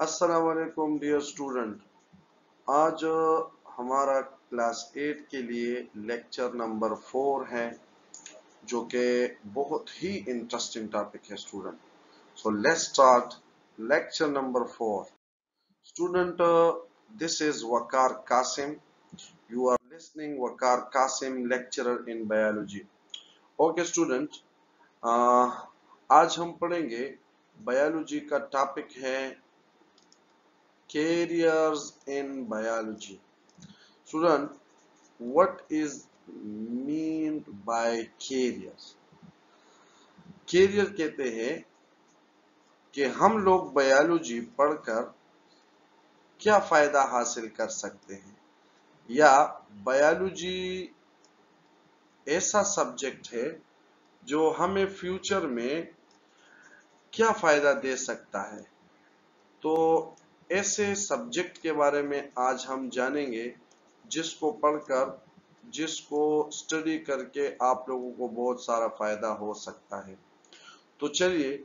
अस्सलाम वालेकुम dear student. आज हमारा क्लास 8 के लिए लेक्चर नंबर 4 है, जो कि बहुत ही इंटरेस्टिंग टॉपिक है student. So let's start lecture number 4 student. This is Waqar Qasim. You are listening Waqar Qasim, lecturer in biology. Okay student, आज हम पढ़ेंगे बायोलॉजी का टॉपिक है careers in biology. Student, what is meant by careers? Career कहते हैं कि हम लोग बायोलॉजी पढ़कर क्या फायदा हासिल कर सकते हैं, या बायोलॉजी ऐसा सब्जेक्ट है जो हमें फ्यूचर में क्या फायदा दे सकता है। तो ऐसे सब्जेक्ट के बारे में आज हम जानेंगे जिसको पढ़कर, जिसको स्टडी करके आप लोगों को बहुत सारा फायदा हो सकता है। तो चलिए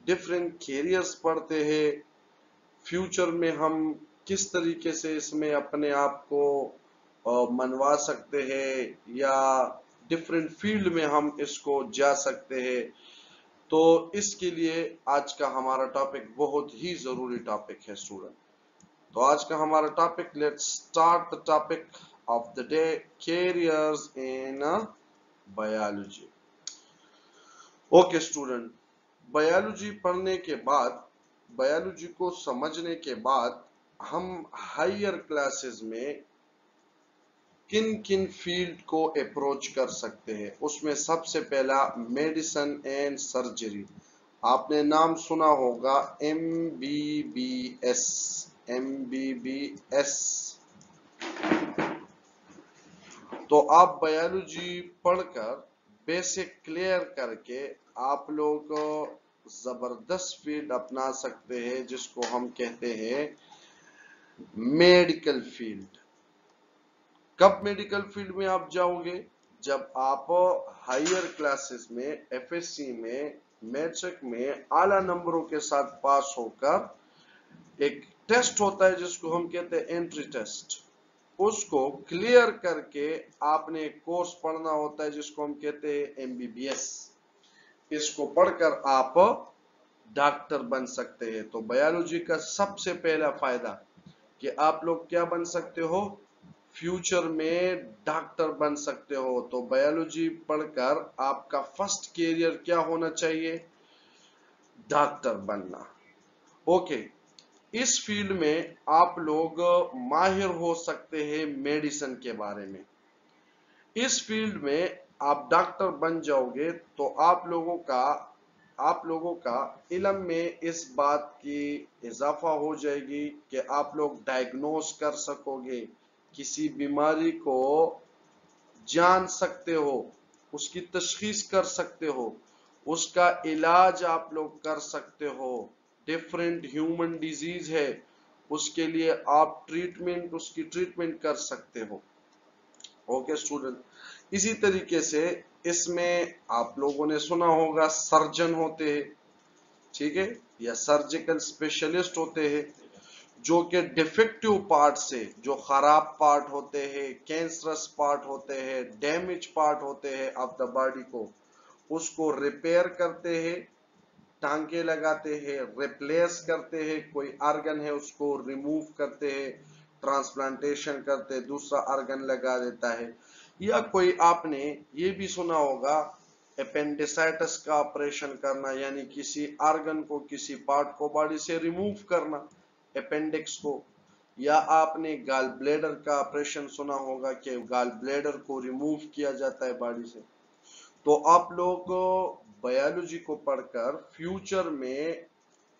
डिफरेंट कैरियर्स पढ़ते हैं। फ्यूचर में हम किस तरीके से इसमें अपने आप को मनवा सकते हैं, या डिफरेंट फील्ड में हम इसको जा सकते हैं। तो इसके लिए आज का हमारा टॉपिक बहुत ही जरूरी टॉपिक है स्टूडेंट। तो आज का हमारा topic, let's start the topic of the day, carriers in biology. Okay student, biology पढ़ने के बाद, बायोलॉजी को समझने के बाद हम हायर क्लासेस में किन किन फील्ड को अप्रोच कर सकते हैं। उसमें सबसे पहला मेडिसिन एंड सर्जरी। आपने नाम सुना होगा MBBS। MBBS। तो आप बायोलॉजी पढ़कर बेसिक क्लियर करके आप लोग जबरदस्त फील्ड अपना सकते हैं, जिसको हम कहते हैं मेडिकल फील्ड। कब मेडिकल फील्ड में आप जाओगे? जब आप हायर क्लासेस में, FSC में, मैट्रिक में आला नंबरों के साथ पास होकर एक टेस्ट होता है जिसको हम कहते हैं एंट्री टेस्ट, उसको क्लियर करके आपने एक कोर्स पढ़ना होता है जिसको हम कहते हैं MBBS। इसको पढ़कर आप डॉक्टर बन सकते हैं। तो बायोलॉजी का सबसे पहला फायदा कि आप लोग क्या बन सकते हो, फ्यूचर में डॉक्टर बन सकते हो। तो बायोलॉजी पढ़कर आपका फर्स्ट कैरियर क्या होना चाहिए? डॉक्टर बनना। ओके, इस फील्ड में आप लोग माहिर हो सकते हैं मेडिसिन के बारे में। इस फील्ड में आप डॉक्टर बन जाओगे तो आप लोगों का इल्म में इस बात की इजाफा हो जाएगी कि आप लोग डायग्नोस कर सकोगे, किसी बीमारी को जान सकते हो, उसकी तशखीस कर सकते हो, उसका इलाज आप लोग कर सकते हो। डिफरेंट ह्यूमन डिजीज है, उसके लिए आप उसकी ट्रीटमेंट कर सकते हो। ओके स्टूडेंट, इसी तरीके से इसमें आप लोगों ने सुना होगा सर्जन होते हैं, ठीक है, या सर्जिकल स्पेशलिस्ट होते हैं, जो कि डिफेक्टिव पार्ट से, जो खराब पार्ट होते हैं, कैंसरस पार्ट होते हैं, डैमेज पार्ट होते हैं ऑफ द बॉडी को, उसको रिपेयर करते हैं, टांके लगाते हैं, रिप्लेस करते हैं। कोई ऑर्गन है उसको रिमूव करते हैं, ट्रांसप्लांटेशन करते हैं, दूसरा ऑर्गन लगा देता है। या कोई आपने ये भी सुना होगा अपेंडिसाइटिस का ऑपरेशन करना, यानी किसी ऑर्गन को, किसी पार्ट को बॉडी से रिमूव करना, अपेंडिक्स को। या आपने गॉल ब्लैडर का ऑपरेशन सुना होगा कि गॉल ब्लैडर को रिमूव किया जाता है बॉडी से। तो आप लोग बायोलॉजी को पढ़कर फ्यूचर में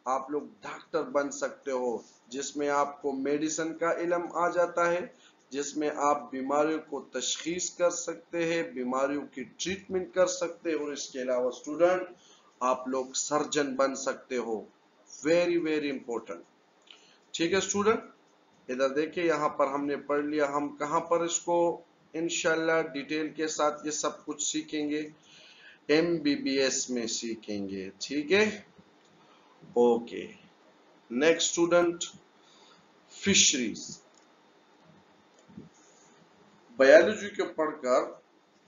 आप लोग डॉक्टर बन सकते हो, जिसमें आपको मेडिसिन का इल्म आ जाता है, जिसमें आप बीमारियों को तशखीस कर सकते हैं, बीमारियों की ट्रीटमेंट कर सकते हैं, और इसके अलावा स्टूडेंट आप लोग सर्जन बन सकते हो। Very very important. ठीक है स्टूडेंट, इधर देखिए, यहाँ पर हमने पढ़ लिया। हम कहाँ पर इसको इंशाल्लाह डिटेल के साथ ये सब कुछ सीखेंगे? MBBS में सीखेंगे, ठीक है। Okay, next student, fisheries. Biology के पढ़कर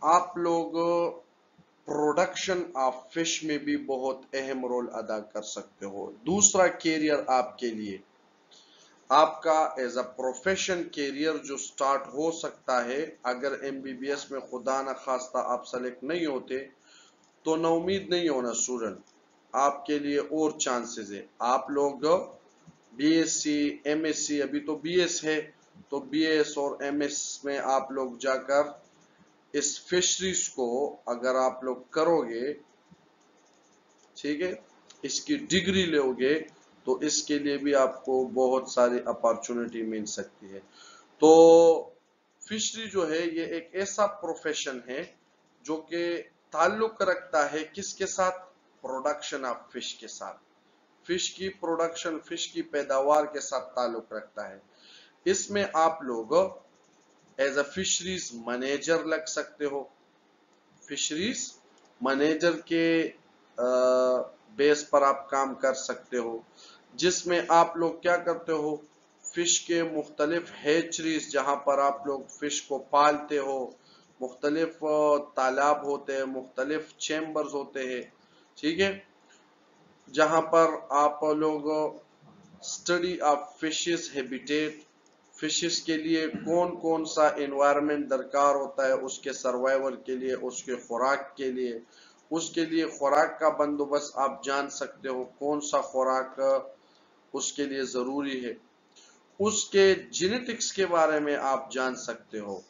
आप लोग प्रोडक्शन ऑफ फिश में भी बहुत अहम रोल अदा कर सकते हो। दूसरा कैरियर आपके लिए, आपका एज अ प्रोफेशन कैरियर जो स्टार्ट हो सकता है अगर एमबीबीएस में खुदा न खास्ता आप सेलेक्ट नहीं होते तो ना उम्मीद नहीं होना स्टूडेंट, आपके लिए और चांसेस है। आप लोग बीएससी एमएससी, अभी तो बीएस है, तो बीएस और एमएस में आप लोग जाकर इस फिशरीज को अगर आप लोग करोगे, ठीक है, इसकी डिग्री लोगे तो इसके लिए भी आपको बहुत सारी अपॉर्चुनिटी मिल सकती है। तो फिशरी जो है ये एक ऐसा प्रोफेशन है जो कि ताल्लुक रखता है किसके साथ, प्रोडक्शन ऑफ फिश के साथ, फिश की प्रोडक्शन, फिश की पैदावार के साथ ताल्लुक रखता है। इसमें आप लोग एज अ फिशरीज मैनेजर लग सकते हो, फिशरीज मैनेजर के बेस पर आप काम कर सकते हो, जिसमें आप लोग क्या करते हो, फिश के मुख्तलिफ हैचरीज जहां पर आप लोग फिश को पालते हो, मुख्तलिफ तालाब होते हैं, मुख्तलिफ चैम्बर्स होते हैं, ठीक है, जहां पर आप लोग study of fishes habitat, fishes के लिए कौन कौन सा एनवायरनमेंट दरकार होता है उसके सर्वाइवल के लिए, उसके खुराक के लिए, उसके लिए खुराक का बंदोबस्त आप जान सकते हो, कौन सा खुराक उसके लिए जरूरी है, उसके जेनेटिक्स के बारे में आप जान सकते हो,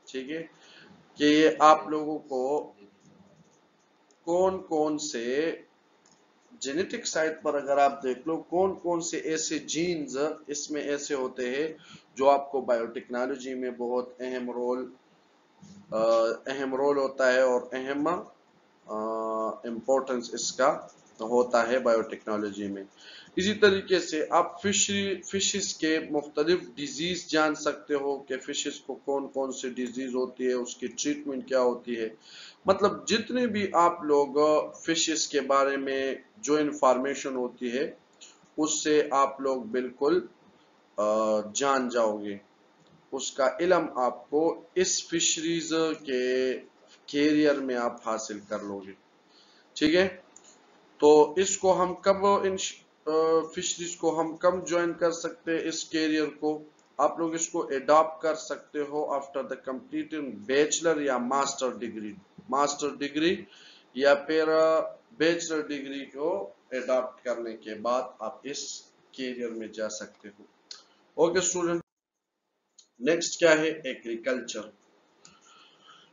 ठीक है, कि ये आप लोगों को कौन कौन से जेनेटिक साइड पर अगर आप देख लो कौन कौन से ऐसे जीन्स इसमें ऐसे होते हैं जो आपको बायोटेक्नोलॉजी में बहुत अहम रोल होता है और अहम इम्पोर्टेंस इसका होता है बायोटेक्नोलॉजी में। इसी तरीके से आप फिशेस के मुख्तलिफ डिजीज जान सकते हो कि फिशेस को कौन कौन सी डिजीज होती है, उसकी ट्रीटमेंट क्या होती है, मतलब जितने भी आप लोग फिशेस के बारे में जो इंफॉर्मेशन होती है उससे आप लोग बिल्कुल जान जाओगे, उसका इल्म आपको इस फिशरीज के कैरियर में आप हासिल कर लोगे, ठीक है। तो इसको हम कब, इन फिशरीज को हम कब ज्वाइन कर सकते हैं, इस कैरियर को आप लोग इसको एडॉप्ट कर सकते हो आफ्टर द कंप्लीटिंग बैचलर या मास्टर डिग्री, मास्टर डिग्री या फिर बैचलर डिग्री को एडॉप्ट करने के बाद आप इस कैरियर में जा सकते हो। ओके स्टूडेंट, नेक्स्ट क्या है, एग्रीकल्चर।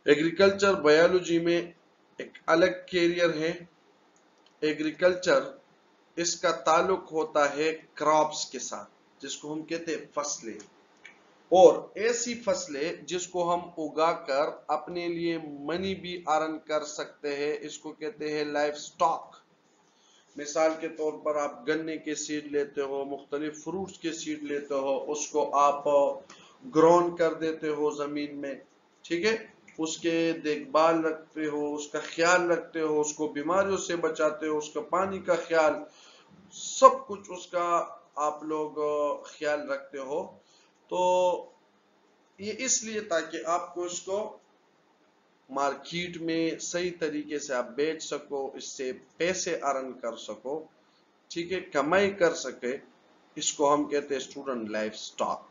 एग्रीकल्चर बायोलॉजी में एक अलग कैरियर है। एग्रीकल्चर इसका ताल्लुक होता है क्रॉप्स के साथ, जिसको हम कहते हैं फसलें, और ऐसी फसलें जिसको हम उगाकर अपने लिए मनी भी अर्न कर सकते हैं, इसको कहते हैं लाइफ स्टॉक। मिसाल के तौर पर आप गन्ने के सीड लेते हो, मुख्तलिफ फ्रूट्स के सीड लेते हो, उसको आप ग्रोन कर देते हो जमीन में, ठीक है, उसके देखभाल रखते हो, उसका ख्याल रखते हो, उसको बीमारियों से बचाते हो, उसका पानी का ख्याल, सब कुछ उसका आप लोग ख्याल रखते हो। तो ये इसलिए ताकि आपको इसको मार्केट में सही तरीके से आप बेच सको, इससे पैसे अर्न कर सको, ठीक है, कमाई कर सके, इसको हम कहते हैं स्टूडेंट लाइफ स्टॉक।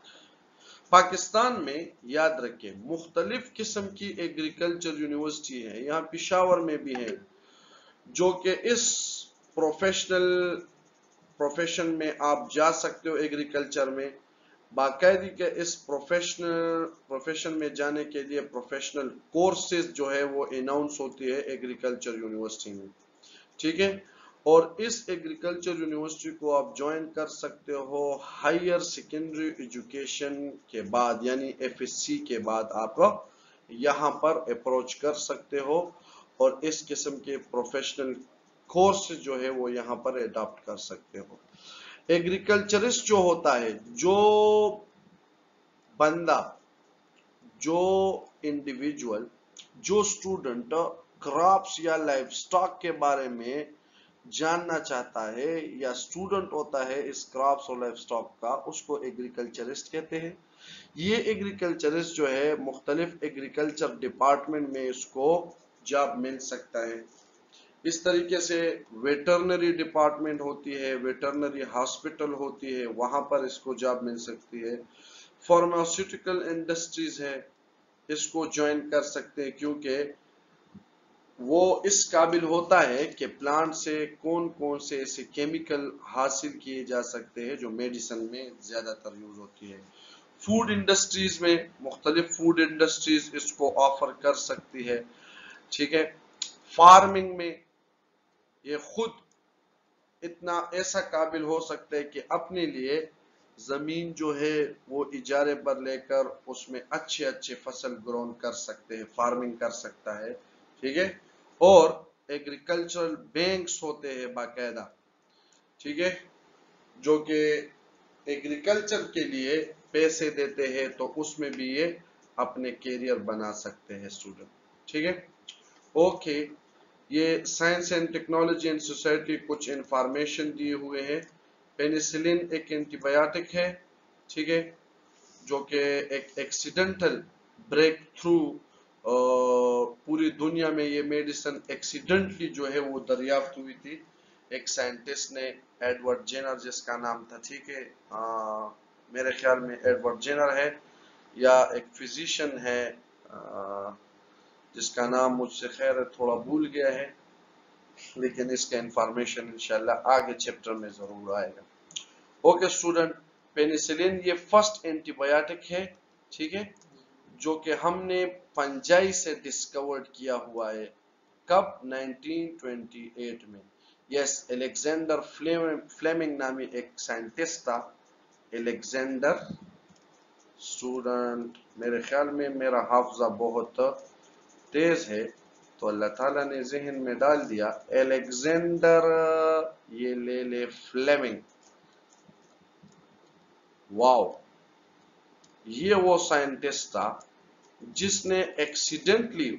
पाकिस्तान में याद रखें मुख्तलिफ किस्म की एग्रीकल्चर यूनिवर्सिटी है, यहाँ पिशावर में भी है, जो कि इस प्रोफेशन में आप जा सकते हो। एग्रीकल्चर में बाकायदगी के इस प्रोफेशन में जाने के लिए प्रोफेशनल कोर्सेज जो है वो अनाउंस होती है एग्रीकल्चर यूनिवर्सिटी में, ठीक है, और इस एग्रीकल्चर यूनिवर्सिटी को आप ज्वाइन कर सकते हो हायर सेकेंडरी एजुकेशन के बाद, यानी एफएससी के बाद आप यहाँ पर अप्रोच कर सकते हो और इस किस्म के प्रोफेशनल कोर्स जो है वो यहाँ पर अडॉप्ट कर सकते हो। एग्रीकल्चरिस्ट जो होता है, जो बंदा, जो इंडिविजुअल, जो स्टूडेंट क्रॉप्स या लाइफ स्टॉक के बारे में जानना चाहता है या स्टूडेंट होता है इस क्रॉप्स और लाइफ स्टॉक का, उसको एग्रीकल्चरिस्ट कहते हैं। ये एग्रीकल्चरिस्ट जो है मुख्तलिफ एग्रीकल्चर डिपार्टमेंट में इसको जॉब मिल सकता है। इस तरीके से वेटरनरी डिपार्टमेंट होती है, वेटरनरी हॉस्पिटल होती है, वहां पर इसको जॉब मिल सकती है। फार्मास्यूटिकल इंडस्ट्रीज है, इसको ज्वाइन कर सकते हैं, क्योंकि वो इस काबिल होता है कि प्लांट से कौन कौन से ऐसे केमिकल हासिल किए जा सकते हैं जो मेडिसिन में ज्यादातर यूज होती है। फूड इंडस्ट्रीज में मुख्तलिफ फूड इंडस्ट्रीज इसको ऑफर कर सकती है, ठीक है। फार्मिंग में ये खुद इतना ऐसा काबिल हो सकता है कि अपने लिए जमीन जो है वो इजारे पर लेकर उसमें अच्छे अच्छे फसल ग्रोन कर सकते हैं, फार्मिंग कर सकता है, ठीक है। और एग्रीकल्चरल बैंक्स होते हैं बाकायदा, ठीक है, जो कि एग्रीकल्चर के लिए पैसे देते हैं, तो उसमें भी ये अपने कैरियर बना सकते हैं स्टूडेंट, ठीक है। ओके, ये science and technology and society कुछ इंफॉर्मेशन दिए हुए हैं। पेनिसिलिन एक एंटीबायोटिक है, ठीक है, जो कि एक एक्सीडेंटल ब्रेक थ्रू, पूरी दुनिया में ये मेडिसिन एक्सीडेंटली जो है वो दरियाफ्त हुई थी एक साइंटिस्ट ने, एडवर्ड जेनर जिसका नाम था, ठीक है, मेरे ख्याल में एडवर्ड जेनर है, या एक फिजिशियन है जिसका नाम मुझसे खैर थोड़ा भूल गया है, लेकिन इसका इंफॉर्मेशन इंशाल्लाह आगे चैप्टर में जरूर आएगा। ओके स्टूडेंट, पेनिसिलिन ये फर्स्ट एंटीबायोटिक है, ठीक है, जो कि हमने फंजाई से डिस्कवर्ड किया हुआ है। कब? 1928 में। यस, एलेक्जेंडर फ्लेमिंग नामी एक साइंटिस्ट था, एलेक्जेंडर। स्टूडेंट मेरे ख्याल में मेरा हाफजा बहुत तेज है, तो अल्लाह ताला ने जहन में डाल दिया, एलेक्जेंडर ये ले फ्लेमिंग। वाओ, ये वो साइंटिस्ट था जिसने एक्सीडेंटली,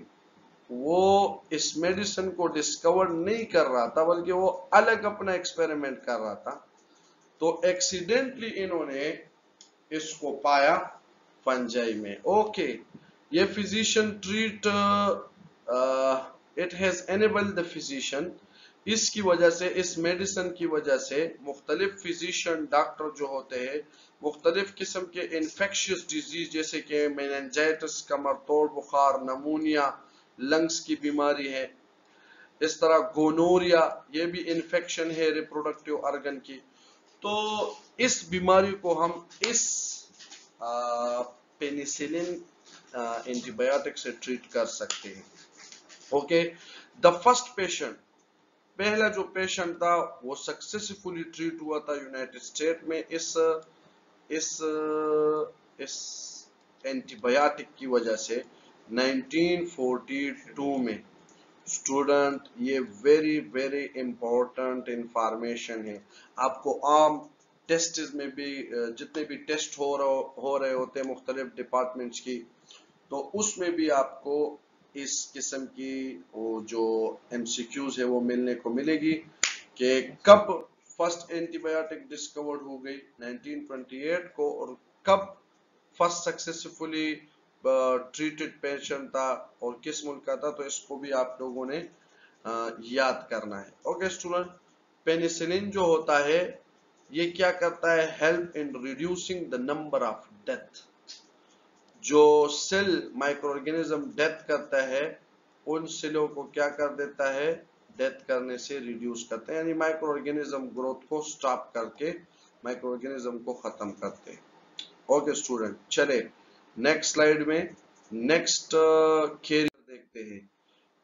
वो इस मेडिसिन को डिस्कवर नहीं कर रहा था, बल्कि वो अलग अपना एक्सपेरिमेंट कर रहा था, तो एक्सीडेंटली इन्होंने इसको पाया फंजाई में। ओके, ये physician treat, it has enabled the physician, इसकी वजह से, इस मेडिसिन की वजह से मुख्तलिफ फिजिशियन डॉक्टर जो होते हैं मुख्तलिफ किस्म के इन्फेक्शियस डिजीज जैसे कि मेनिंजाइटिस, कमर तोड़ बुखार, नमूनिया, लंग्स की बीमारी है, इस तरह गोनोरिया, ये भी इन्फेक्शन है रिप्रोडक्टिव ऑर्गन की, तो इस बीमारी को हम इस पेनिसिलिन एंटीबायोटिक से ट्रीट कर सकते हैं। ओके, द फर्स्ट पेशेंट, पहला जो पेशेंट था वो सक्सेसफुली ट्रीट हुआ था यूनाइटेड स्टेट में इस इस इस एंटीबायोटिक की वजह से 1942 में। स्टूडेंट ये वेरी वेरी इंपॉर्टेंट इंफॉर्मेशन है, आपको आम टेस्ट में भी जितने भी टेस्ट हो रहे होते हैं मुख्तलिफ डिपार्टमेंट्स की, तो उसमें भी आपको इस किस्म की वो जो एमसीक्यूज है वो मिलने को मिलेगी कि कब फर्स्ट एंटीबायोटिक डिस्कवर्ड हो गई 1928 को, और कब फर्स्ट सक्सेसफुली ट्रीटेड पेशेंट था और किस मुल्क का था, तो इसको भी आप लोगों ने याद करना है। ओके स्टूडेंट, पेनिसिलिन जो होता है ये क्या करता है? Help in reducing the number of death. जो सेल माइक्रो ऑर्गेनिज्म डेथ करता है उन सेलों को क्या कर देता है? डेथ करने से रिड्यूस करते हैं, यानी माइक्रो ऑर्गेनिज्म ग्रोथ को स्टॉप करके माइक्रो ऑर्गेनिज्म को खत्म करते हैं। ओके स्टूडेंट, चले नेक्स्ट स्लाइड में नेक्स्ट कैरियर देखते हैं,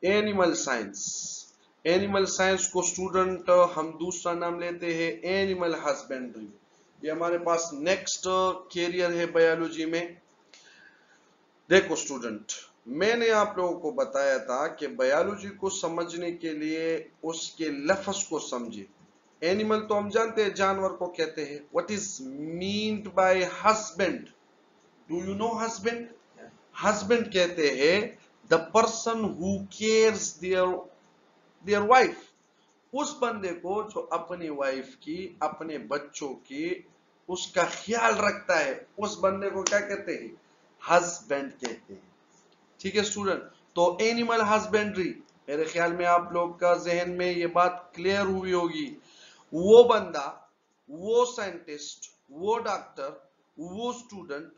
एनिमल साइंस। एनिमल साइंस को स्टूडेंट हम दूसरा नाम लेते हैं एनिमल हस्बेंड्री। ये हमारे पास नेक्स्ट कैरियर है बायोलॉजी में। देखो स्टूडेंट, मैंने आप लोगों को बताया था कि बायोलॉजी को समझने के लिए उसके लफ्ज को समझे। एनिमल तो हम जानते हैं जानवर को कहते हैं, what is meant by husband? Do you know husband? Husband कहते हैं the person who cares their wife, उस बंदे को जो अपनी वाइफ की, अपने बच्चों की, उसका ख्याल रखता है, उस बंदे को क्या कहते हैं? हस्बैंड कहते हैं। ठीक है स्टूडेंट, तो एनिमल हस्बेंड्री, मेरे ख्याल में आप लोग का जहन में ये बात क्लियर हुई होगी। वो बंदा, वो साइंटिस्ट, वो डॉक्टर, वो स्टूडेंट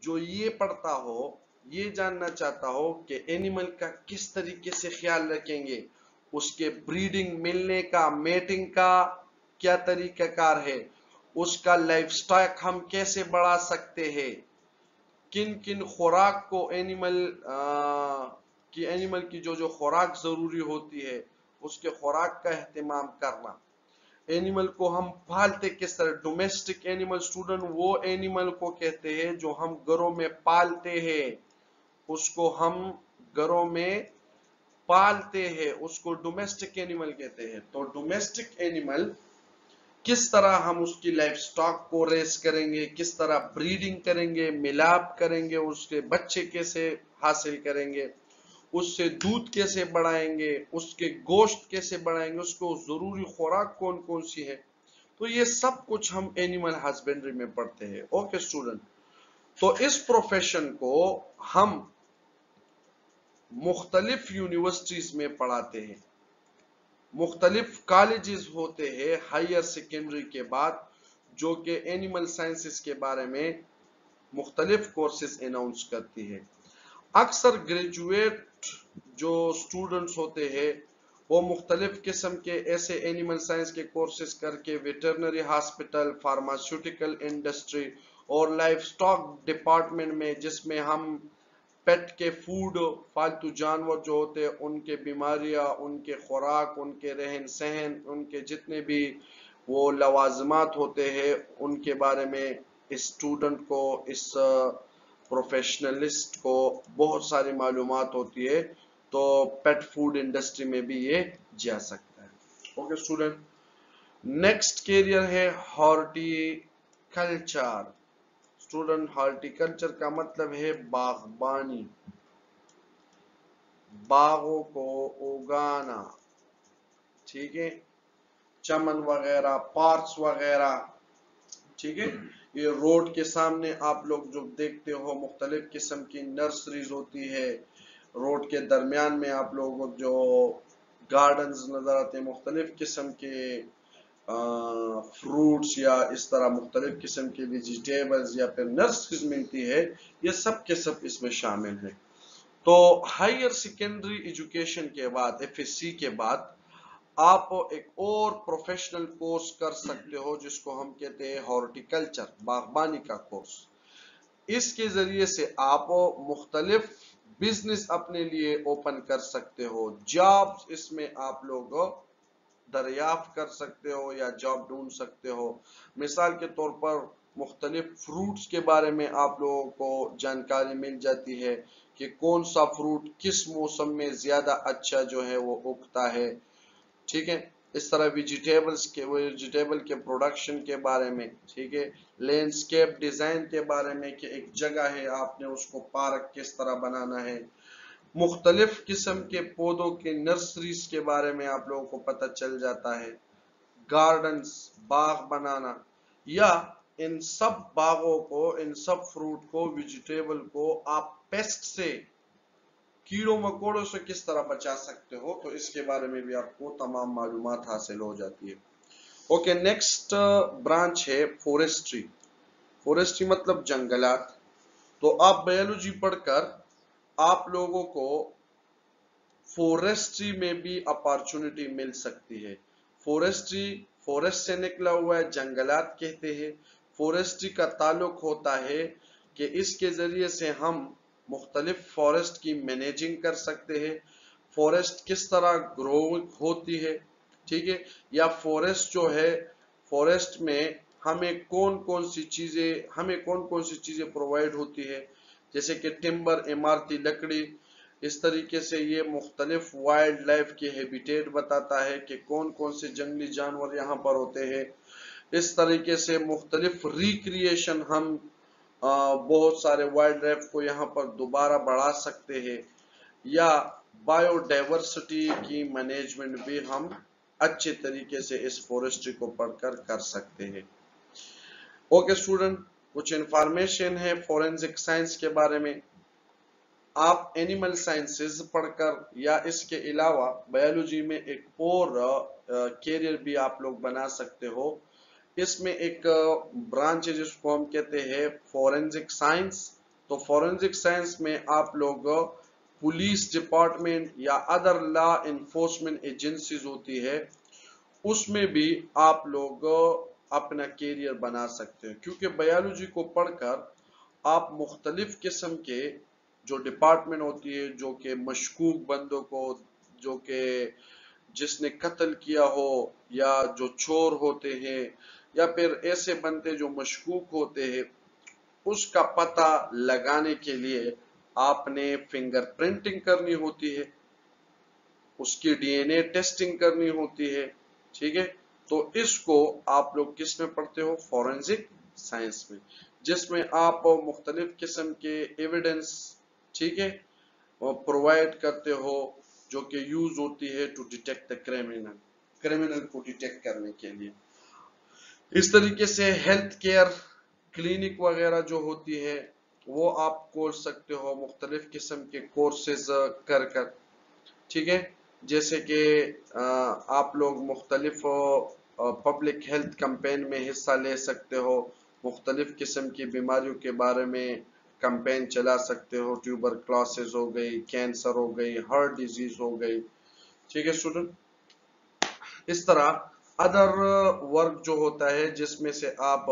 जो ये पढ़ता हो, ये जानना चाहता हो कि एनिमल का किस तरीके से ख्याल रखेंगे, उसके ब्रीडिंग, मिलने का, मेटिंग का क्या तरीकाकार है, उसका लाइफ स्टॉक हम कैसे बढ़ा सकते हैं, किन किन खुराक को एनिमल की जो जो खुराक जरूरी होती है, उसके खुराक का एहतमाम करना, एनिमल को हम पालते किस तरह। डोमेस्टिक एनिमल स्टूडेंट वो एनिमल को कहते हैं जो हम घरों में पालते हैं, उसको हम घरों में पालते हैं, उसको डोमेस्टिक एनिमल कहते हैं। तो डोमेस्टिक एनिमल किस तरह हम उसकी लाइफ स्टॉक को रेस करेंगे, किस तरह ब्रीडिंग करेंगे, मिलाप करेंगे, उसके बच्चे कैसे हासिल करेंगे, उससे दूध कैसे बढ़ाएंगे, उसके गोश्त कैसे बढ़ाएंगे, उसको जरूरी खुराक कौन कौन सी है, तो ये सब कुछ हम एनिमल हस्बेंड्री में पढ़ते हैं। ओके स्टूडेंट, तो इस प्रोफेशन को हम मुख्तलिफ यूनिवर्सिटीज में पढ़ाते हैं, मुख्तलिफ कॉलेजेस होते हैं हायर सेकेंडरी के बाद, जो कि एनिमल साइंसेस के बारे में मुख्तलिफ कोर्सेज अनाउंस करती है। अक्सर ग्रेजुएट जो स्टूडेंट्स होते हैं वो मुख्तलिफ किस्म के ऐसे एनिमल साइंस के कोर्सेज करके वेटरनरी हॉस्पिटल, फार्मास्यूटिकल इंडस्ट्री और लाइफ स्टॉक डिपार्टमेंट में, जिसमें हम पेट के फूड, फालतू जानवर जो होते हैं उनके बीमारियां, उनके खुराक, उनके रहन सहन, उनके जितने भी वो लवाजमात होते हैं उनके बारे में इस स्टूडेंट को, इस प्रोफेशनलिस्ट को बहुत सारी मालूमात होती है, तो पेट फूड इंडस्ट्री में भी ये जा सकता है। ओके स्टूडेंट, नेक्स्ट कैरियर है हॉर्टिकल्चर। स्टूडेंट, हॉर्टिकल्चर का मतलब है बागबानी, बागों को उगाना, ठीक है, चमन वगैरह, पार्क्स वगैरह, ठीक है। ये रोड के सामने आप लोग जो देखते हो मुख्तलिफ किस्म की नर्सरीज होती है, रोड के दरमियान में आप लोगों को जो गार्डन्स नजर आते हैं, मुख्तलिफ किस्म के फ्रूट्स या इस तरह मुख्तलिफ किस्म के वेजिटेबल्स या फिर नर्सरीज मिलती है, ये सब के सब इसमें शामिल है। तो हायर सेकेंडरी एजुकेशन के बाद, एफएससी के बाद, आप एक और प्रोफेशनल कोर्स कर सकते हो जिसको हम कहते हैं हॉर्टिकल्चर, बागबानी का कोर्स। इसके जरिए से आप मुख्तलिफ बिजनेस अपने लिए ओपन कर सकते हो, जॉब्स इसमें आप लोग दरियाफ्त कर सकते हो या जॉब ढूंढ सकते हो। मिसाल के तौर पर मुख्तलिफ फ्रूट्स के बारे में आप लोगों को जानकारी मिल जाती है कि कौन सा फ्रूट किस मौसम में ज्यादा अच्छा जो है वो उगता है, ठीक है। इस तरह वेजिटेबल के प्रोडक्शन के बारे में, ठीक है, लैंडस्केप डिजाइन के बारे में कि एक जगह है आपने उसको पार्क किस तरह बनाना है, मुख्तलिफ किस्म के पौधों के नर्सरीज के बारे में आप लोगों को पता चल जाता है, गार्डन्स, बाग बनाना, या इन सब बागों को, इन सब फ्रूट को, वेजिटेबल को आप पेस्ट से, कीड़ों मकोड़ों से किस तरह बचा सकते हो, तो इसके बारे में भी आपको तमाम मालूमात हासिल हो जाती है। ओके, नेक्स्ट ब्रांच है फॉरेस्ट्री। फॉरेस्ट्री मतलब जंगलात। तो आप बायोलॉजी पढ़कर आप लोगों को फॉरेस्ट्री में भी अपॉर्चुनिटी मिल सकती है। फॉरेस्ट्री फॉरेस्ट से निकला हुआ है, जंगलात कहते हैं। फॉरेस्ट्री का ताल्लुक होता है कि इसके जरिए से हम मुख्तलिफ फॉरेस्ट की मैनेजिंग कर सकते हैं, फॉरेस्ट किस तरह ग्रो होती है, ठीक है, या फॉरेस्ट जो है, फॉरेस्ट में हमें कौन कौन सी चीजें प्रोवाइड होती है, जैसे कि टिम्बर, इमारती लकड़ी। इस तरीके से ये मुख्तलिफ वाइल्ड लाइफ के हैबिटेट बताता है कि कौन कौन से जंगली जानवर यहाँ पर होते हैं। इस तरीके से मुख्तलिफ रिक्रिएशन, हम बहुत सारे वाइल्ड लाइफ को यहाँ पर दोबारा बढ़ा सकते हैं, या बायोडाइवर्सिटी की मैनेजमेंट भी हम अच्छे तरीके से इस फॉरेस्ट्री को पढ़कर कर सकते हैं। ओके स्टूडेंट, कुछ इंफॉर्मेशन है फॉरेंसिक साइंस के बारे में। आप एनिमल साइंसेज पढ़कर या इसके अलावा बायोलॉजी में एक और कैरियर भी आप लोग बना सकते हो। इसमें एक ब्रांच है जिसको हम कहते हैं फॉरेंसिक साइंस। तो फॉरेंसिक साइंस में आप लोग पुलिस डिपार्टमेंट या अदर लॉ इन्फोर्समेंट एजेंसीज होती है, उसमें भी आप लोग अपना कैरियर बना सकते हैं, क्योंकि बायोलॉजी को पढ़कर आप मुख्तलिफ किस्म के जो डिपार्टमेंट होती है, जो कि मशकूक बंदों को, जो कि जिसने कत्ल किया हो, या जो चोर होते हैं, या फिर ऐसे बंदे जो मशकूक होते हैं, उसका पता लगाने के लिए आपने फिंगर प्रिंटिंग करनी होती है, उसकी डीएनए टेस्टिंग करनी होती है। ठीक है, तो इसको आप लोग किस में पढ़ते हो? फॉरेंसिक साइंस में, जिसमें आप मुख्तलिफ किस्म के एविडेंस, ठीक है, प्रोवाइड करते हो, जो कि यूज होती है टू डिटेक्ट द क्रिमिनल को डिटेक्ट करने के लिए। इस तरीके से हेल्थ केयर क्लिनिक वगैरह जो होती है वो आप खोल सकते हो मुख्तलिफ किस्म के कोर्सेज कर कर। ठीक है, जैसे कि आप लोग मुख्तलिफ पब्लिक हेल्थ कैंपेन में हिस्सा ले सकते हो, मुख्तलिफ किस्म की बीमारियों के बारे में कैंपेन चला सकते हो, ट्यूबरक्लोसिस हो गई, कैंसर हो गई, हार्ट डिजीज हो गई। ठीक है स्टूडेंट, इस तरह अदर वर्क जो होता है जिसमें से आप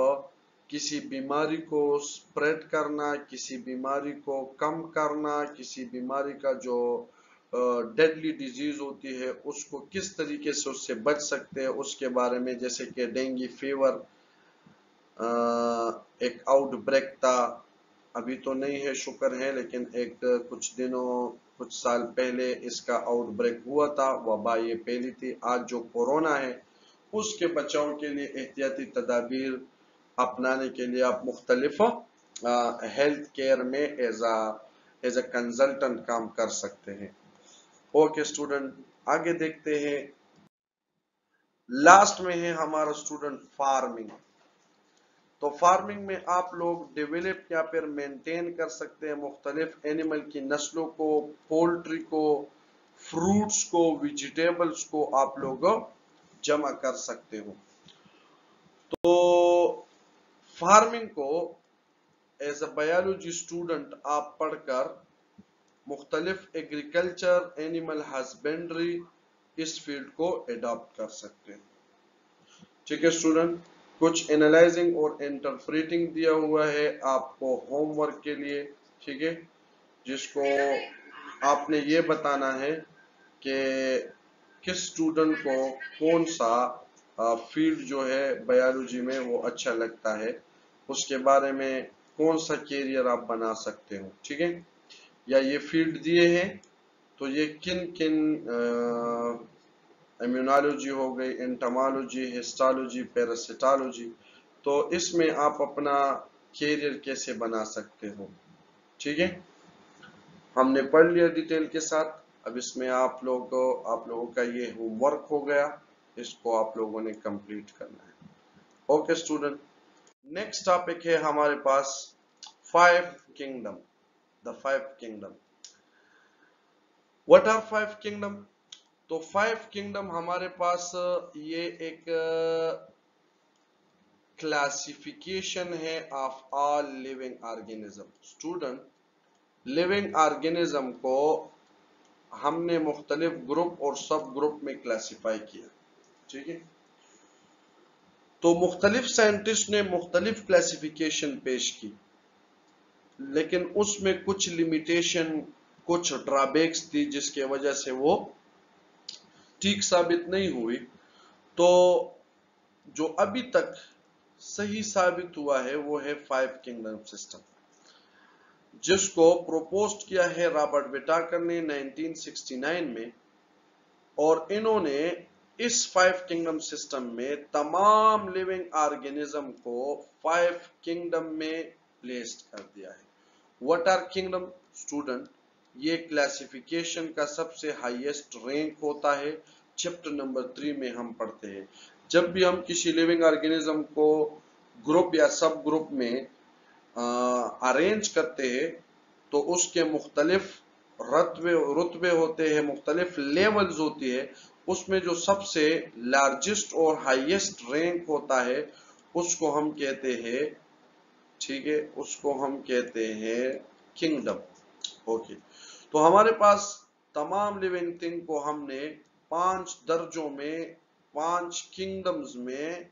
किसी बीमारी को स्प्रेड करना, किसी बीमारी को कम करना, किसी बीमारी का जो डेडली डिजीज होती है उसको किस तरीके से उससे बच सकते हैं उसके बारे में, जैसे कि डेंगू फीवर एक आउटब्रेक था, अभी तो नहीं है शुक्र है, लेकिन एक कुछ साल पहले इसका आउटब्रेक हुआ था, वबा ये फैली थी। आज जो कोरोना है उसके बचाव के लिए एहतियाती तदाबीर अपनाने के लिए आप मुख्तलिफ हेल्थ केयर में एज अ कंसल्टेंट काम कर सकते हैं। ओके स्टूडेंट, आगे देखते हैं। लास्ट में है हमारा स्टूडेंट फार्मिंग। तो फार्मिंग में आप लोग डेवलप या फिर मेंटेन कर सकते हैं मुख्तलिफ एनिमल की नस्लों को, पोल्ट्री को, फ्रूट्स को, वेजिटेबल्स को आप लोग जमा कर सकते हो। तो फार्मिंग को एज अ बायोलॉजी स्टूडेंट आप पढ़कर मुख्तलिफ एग्रीकल्चर, एनिमल हस्बेंड्री, इस फील्ड को एडॉप्ट कर सकते हैं। ठीक है स्टूडेंट, कुछ एनालाइजिंग और इंटरप्रेटिंग दिया हुआ है आपको होमवर्क के लिए। ठीक है, जिसको आपने ये बताना है कि किस स्टूडेंट को कौन सा फील्ड जो है बायोलॉजी में वो अच्छा लगता है, उसके बारे में कौन सा कैरियर आप बना सकते हो। ठीक है, या ये फील्ड दिए हैं तो ये किन किन इम्यूनोलॉजी हो गई, एंटोमोलॉजी, हिस्टोलॉजी, पैरासिटोलॉजी, तो इसमें आप अपना कैरियर कैसे बना सकते हो। ठीक है, हमने पढ़ लिया डिटेल के साथ। अब इसमें आप लोगों का ये होमवर्क हो गया, इसको आप लोगों ने कंप्लीट करना है। ओके स्टूडेंट, नेक्स्ट टॉपिक है हमारे पास 5 kingdom, the 5 kingdom. What are 5 kingdom? तो 5 किंगडम हमारे पास ये एक क्लासिफिकेशन है of all living organism. Student, living organism को हमने मुख्तलिफ ग्रुप और सब ग्रुप में क्लासिफाई किया। ठीक है, तो मुख्तलिफ साइंटिस्ट ने मुख्तलिफ क्लासिफिकेशन पेश की, लेकिन उसमें कुछ लिमिटेशन, कुछ ड्रॉबैक्स थी जिसके वजह से वो ठीक साबित नहीं हुई। तो जो अभी तक सही साबित हुआ है वो है 5 किंगडम सिस्टम, जिसको प्रोपोज किया है रॉबर्ट विटाकर ने 1969 में, और इन्होंने इस 5 किंगडम सिस्टम में तमाम लिविंग ऑर्गेनिज्म को 5 किंगडम में प्लेस्ड कर दिया है। What are kingdom? स्टूडेंट, ये क्लासिफिकेशन का सबसे हाईएस्ट रैंक होता है चैप्टर नंबर 3 में हम पढ़ते हैं। जब भी हम किसी लिविंग ऑर्गेनिज्म को ग्रुप या सब ग्रुप में अरेंज करते हैं तो उसके मुख्तलिफ रुतबे होते हैं, मुख्तलिफ लेवल्स होती है। उसमें जो सबसे लार्जेस्ट और हाईएस्ट रैंक होता है उसको हम कहते हैं, ठीक है, उसको हम कहते हैं किंगडम। ओके, तो हमारे पास तमाम लिविंग थिंग को हमने 5 दर्जों में, 5 किंगडम्स में,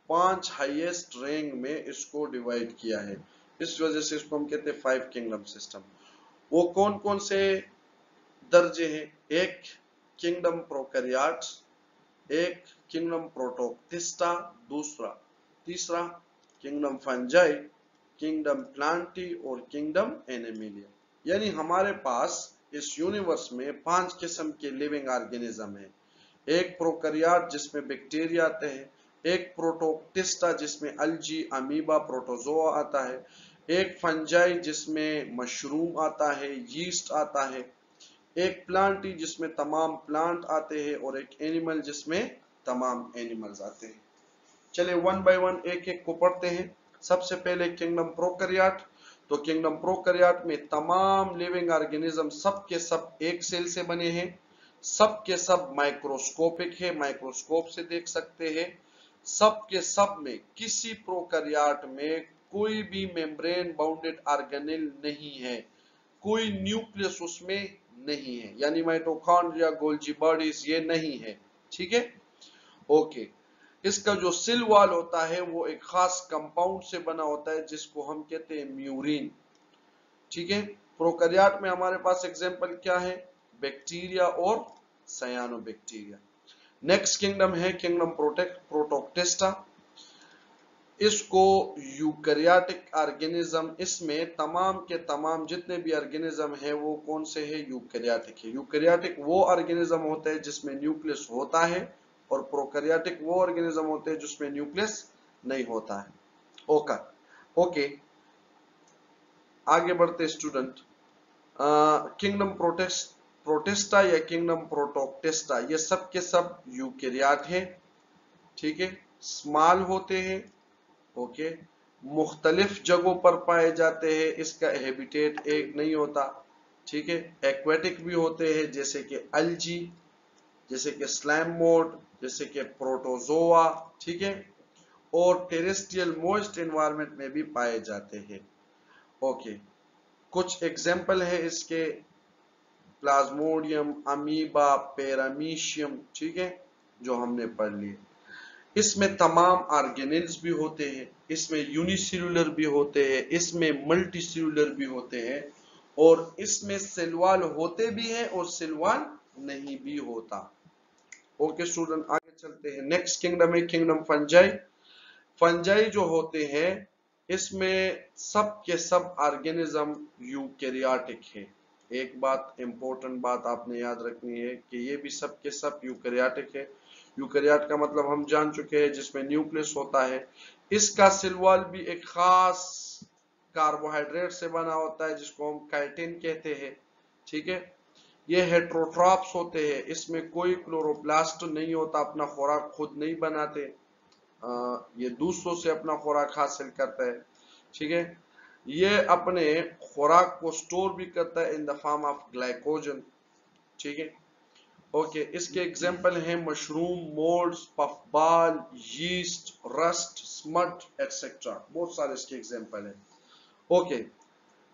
5 हाईएस्ट रैंक में इसको डिवाइड किया है। इस वजह से इसको हम कहते हैं 5 किंगडम सिस्टम। वो कौन कौन से दर्जे हैं? एक किंगडम प्रोकैरियोट्स, एक किंगडम प्रोटोक्टिस्टा, तीसरा किंगडम फंजाई, किंगडम प्लांटी और किंगडम एनिमलिया। यानी हमारे पास इस यूनिवर्स में 5 किस्म के लिविंग ऑर्गेनिज्म है। एक प्रोकैरियोट जिसमें बैक्टीरिया आते हैं, एक प्रोटोक्टिस्टा जिसमें अल्गी, अमीबा, प्रोटोजोआ आता है, एक फंजाई जिसमें मशरूम आता है, यीस्ट आता है, एक प्लांटी जिसमें तमाम प्लांट आते हैं और एक एनिमल जिसमें तमाम एनिमल्स आते हैं। चलिए वन बाय वन एक एक को पढ़ते हैं। सबसे पहले किंगडम प्रोकैरियोट। तो किंगडम प्रोकैरियोट में तमाम लिविंग ऑर्गेनिज्म सब के सब एक सेल से बने हैं, सब के सब माइक्रोस्कोपिक है, माइक्रोस्कोप से देख सकते हैं। सब के सब में किसी प्रोकैरियोट में कोई भी मेम्ब्रेन बाउंडेड ऑर्गेनेल नहीं है, कोई न्यूक्लियस उसमें नहीं है, यानी माइटोकॉन्ड्रिया, गोल्जी बॉडीज ये नहीं है, ठीक है। ओके, इसका जो सिल वॉल होता है वो एक खास कंपाउंड से बना होता है जिसको हम कहते हैं म्यूरिन, ठीक है। प्रोकैरियोट में हमारे पास एग्जांपल क्या है? बैक्टीरिया और साइनोबैक्टीरिया। नेक्स्ट किंगडम है किंगडम प्रोटोक्टिस्टा। इसको यूकैरियोटिक ऑर्गेनिज्म, इसमें तमाम के तमाम जितने भी ऑर्गेनिज्म है वो कौन से है? यूकैरियोटिक है। यूकैरियोटिक वो ऑर्गेनिज्म होते हैं जिसमें न्यूक्लियस होता है और प्रोकैरियोटिक वो ऑर्गेनिज्म होते हैं जिसमें न्यूक्लियस नहीं होता है। ओके, आगे बढ़ते स्टूडेंट। किंगडम प्रोटिस्टा या किंगडम प्रोटोक्टिस्टा ये सब के सब यूकैरियोट है, ठीक है। स्मॉल होते हैं, ओके, मुख्तलिफ जगहों पर पाए जाते हैं, इसका हैबिटेट एक नहीं होता, ठीक है। एक्वेटिक भी होते हैं जैसे कि अल्गी, जैसे कि स्लाइम मोल्ड, जैसे कि प्रोटोजोआ, ठीक है। और टेरेस्ट्रियल मॉइस्ट एनवायरनमेंट में भी पाए जाते हैं। ओके, कुछ एग्जाम्पल है इसके, प्लाज्मोडियम, अमीबा, पैरामीशियम, ठीक है, जो हमने पढ़ लिए। इसमें तमाम ऑर्गेनेल्स भी होते हैं, इसमें यूनिसेल्युलर भी होते हैं, इसमें मल्टीसेल्युलर भी होते हैं, और इसमें सेल वॉल होते भी हैं और सेल वॉल नहीं भी होता। ओके स्टूडेंट, आगे चलते हैं। नेक्स्ट किंगडम है किंगडम फंजाई। फंजाई जो होते हैं इसमें सब के सब ऑर्गेनिज्म यूकैरियोटिक है। एक बात, इंपॉर्टेंट बात आपने याद रखनी है कि ये भी सब के सब यूकैरियोटिक है। यूकैरियोट का मतलब हम जान चुके हैं, जिसमें न्यूक्लियस होता है। इसका सेल वॉल भी एक खास कार्बोहाइड्रेट से बना होता है जिसको हम काइटिन कहते हैं, ठीक है। ये हेट्रोट्रॉप्स होते हैं, इसमें कोई क्लोरोप्लास्ट नहीं होता, अपना खुराक खुद नहीं बनाते, ये दूसरों से अपना खुराक हासिल करता है, ठीक है। ये अपने खुराक को स्टोर भी करता है in the form of glycogen, ठीक है। ओके, इसके एग्जांपल हैं mushroom, moulds, puffball, yeast, rust, smut etcetera, बहुत सारे इसके एग्जांपल हैं। ओके,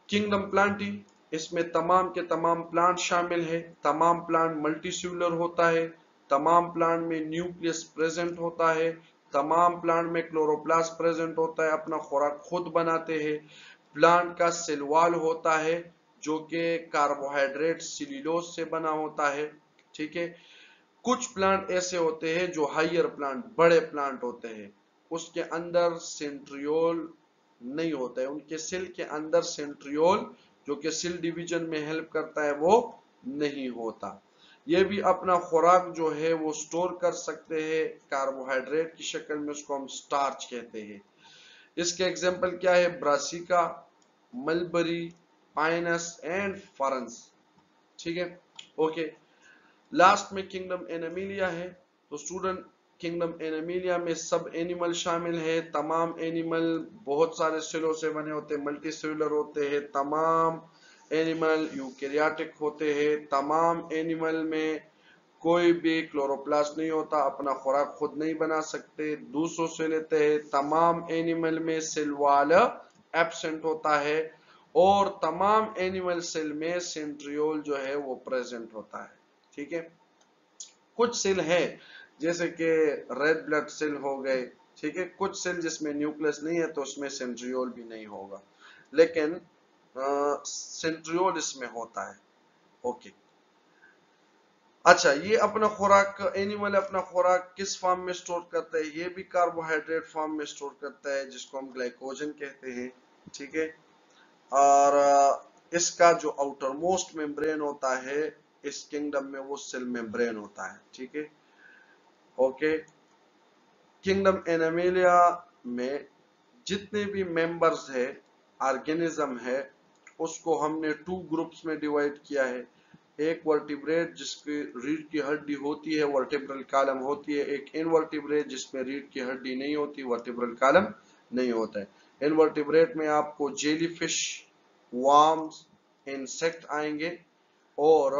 किंगडम प्लांटी, इसमें तमाम के तमाम प्लांट शामिल है। तमाम प्लांट मल्टीसेल्युलर होता है, तमाम प्लांट में न्यूक्लियस प्रेजेंट होता है, तमाम प्लांट में क्लोरोप्लास्ट प्रेजेंट होता है, अपना खुराक खुद बनाते हैं। प्लांट का सेल वॉल होता है जो कि कार्बोहाइड्रेट सेल्यूलोज से बना होता है, ठीक है। कुछ प्लांट ऐसे होते हैं जो हायर प्लांट, बड़े प्लांट होते हैं, उसके अंदर सेंट्रियोल नहीं होता है, उनके सेल के अंदर सेंट्रियोल जो कि सेल डिवीजन में हेल्प करता है वो नहीं होता। ये भी अपना खुराक जो है वो स्टोर कर सकते हैं कार्बोहाइड्रेट की शक्ल में, उसको हम स्टार्च कहते हैं। इसके एग्जांपल क्या है? ब्रासिका, मलबरी, पाइनस एंड फरंस, ठीक है। ओके, लास्ट में किंगडम एनिमलिया है। तो स्टूडेंट किंगडम एनिमलिया में सब एनिमल शामिल है, तमाम एनिमल बहुत सारे सेलों से बने होते हैं, मल्टी सेलुलर होते हैं, तमाम एनिमल यूकेरियोटिक होते हैं, तमाम एनिमल में कोई भी क्लोरोप्लास्ट नहीं होता, अपना खुराक खुद नहीं बना सकते, दूसरों से लेते हैं, तमाम एनिमल में सेल वॉल एब्सेंट होता है और तमाम एनिमल सेल में सेंट्रियोल जो है वो प्रेजेंट होता है। ठीक है, कुछ सेल है जैसे कि रेड ब्लड सेल हो गए, ठीक है, कुछ सेल जिसमें न्यूक्लियस नहीं है तो उसमें सेंट्रियोल भी नहीं होगा, लेकिन सेंट्रियोल इसमें होता है। ओके, अच्छा, ये अपना खुराक, एनिमल अपना खुराक किस फॉर्म में स्टोर करता है? ये भी कार्बोहाइड्रेट फॉर्म में स्टोर करता है जिसको हम ग्लाइकोजन कहते हैं। ठीक है, और इसका जो आउटर मोस्ट मेम्ब्रेन होता है इस किंगडम में वो सेल मेम्ब्रेन होता है। ठीक है, ओके, किंगडम एनिमलिया में जितने भी मेंबर्स है ऑर्गेनिज्म है उसको हमने 2 ग्रुप्स में डिवाइड किया है। एक वर्टिब्रेट जिसकी रीढ़ की हड्डी होती है, वर्टिब्रल कॉलम होती है, एक इनवर्टिब्रेट जिसमें रीढ़ की हड्डी नहीं होती, वर्टिब्रल कॉलम नहीं होता है। इनवर्टिब्रेट में आपको जेलीफिश, वर्म्स, इंसेक्ट आएंगे और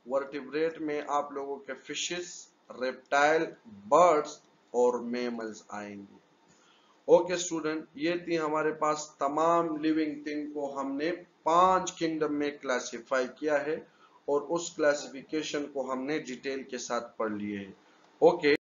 वर्टिब्रेट में आप लोगों के फिशेस, रेप्टाइल, बर्ड्स और मैमल्स आएंगे। ओके स्टूडेंट, ये थी हमारे पास तमाम लिविंग थिंग को हमने 5 किंगडम में क्लासिफाई किया है और उस क्लासिफिकेशन को हमने डिटेल के साथ पढ़ लिए है। ओके।